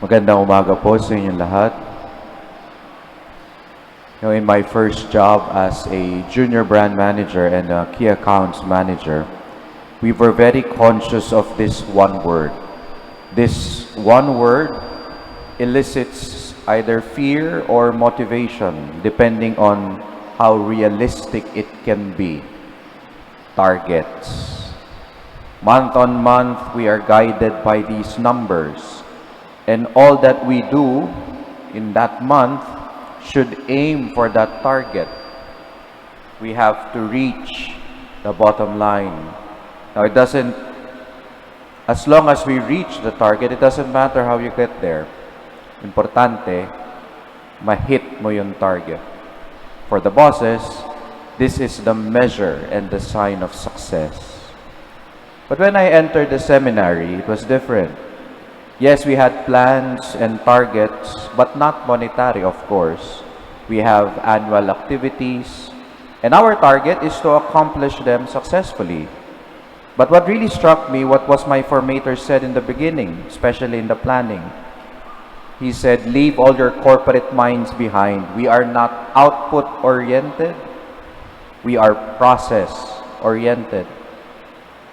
Magandang umaga po sa inyong lahat. In my first job as a junior brand manager and a key accounts manager, we were very conscious of this one word. This one word elicits either fear or motivation, depending on how realistic it can be. Targets. Month on month, we are guided by these numbers. And all that we do in that month should aim for that target. We have to reach the bottom line. Now, as long as we reach the target, it doesn't matter how you get there. Importante, ma-hit mo yung target. For the bosses, this is the measure and the sign of success. But when I entered the seminary, it was different. Yes, we had plans and targets, but not monetary, of course. We have annual activities, and our target is to accomplish them successfully. But what really struck me, what was my formator said in the beginning, especially in the planning. He said, leave all your corporate minds behind. We are not output-oriented. We are process-oriented.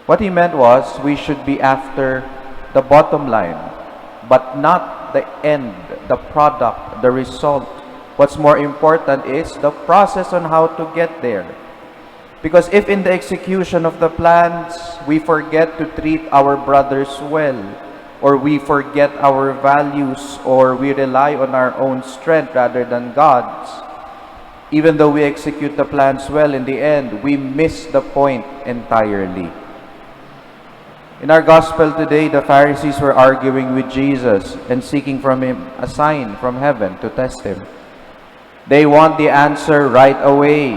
What he meant was, we should be after the bottom line, but not the end, the product, the result. What's more important is the process on how to get there. Because if in the execution of the plans, we forget to treat our brothers well, or we forget our values, or we rely on our own strength rather than God's, even though we execute the plans well, in the end, we miss the point entirely. In our gospel today, the Pharisees were arguing with Jesus and seeking from him a sign from heaven to test him. They want the answer right away.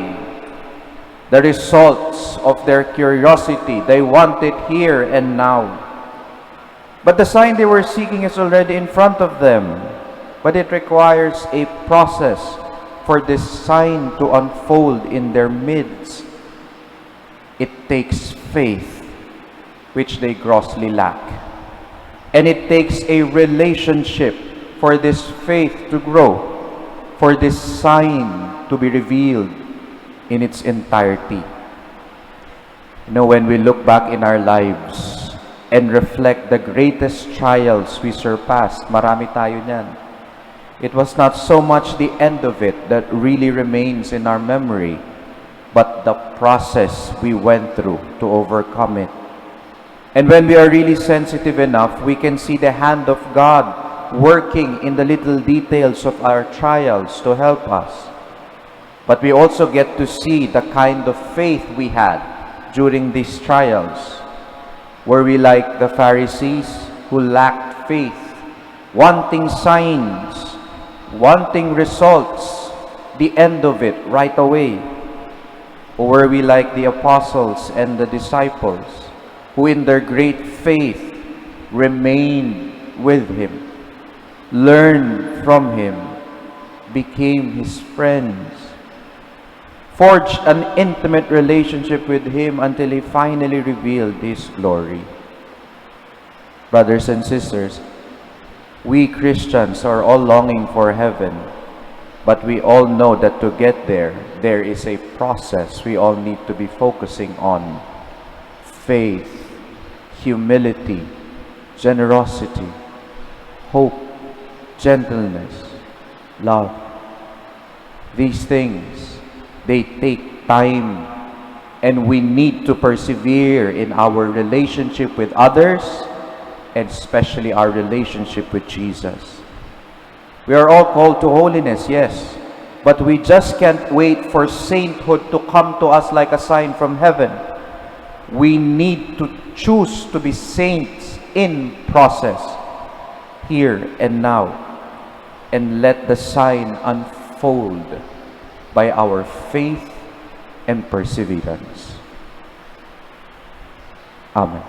The results of their curiosity, they want it here and now. But the sign they were seeking is already in front of them. But it requires a process for this sign to unfold in their midst. It takes faith, which they grossly lack. And it takes a relationship for this faith to grow, for this sign to be revealed in its entirety. When we look back in our lives and reflect the greatest trials we surpassed, marami tayo niyan. It was not so much the end of it that really remains in our memory, but the process we went through to overcome it. And when we are really sensitive enough, we can see the hand of God working in the little details of our trials to help us. But we also get to see the kind of faith we had during these trials. Were we like the Pharisees who lacked faith, wanting signs, wanting results, the end of it right away? Or were we like the apostles and the disciples, who in their great faith remained with him, learned from him, became his friends, forged an intimate relationship with him until he finally revealed his glory? Brothers and sisters, we Christians are all longing for heaven, but we all know that to get there, there is a process we all need to be focusing on. Faith, humility, generosity, hope, gentleness, love. These things, they take time, and we need to persevere in our relationship with others, and especially our relationship with Jesus. We are all called to holiness, yes, but we just can't wait for sainthood to come to us like a sign from heaven. We need to choose to be saints in process, here and now, and let the sign unfold by our faith and perseverance. Amen.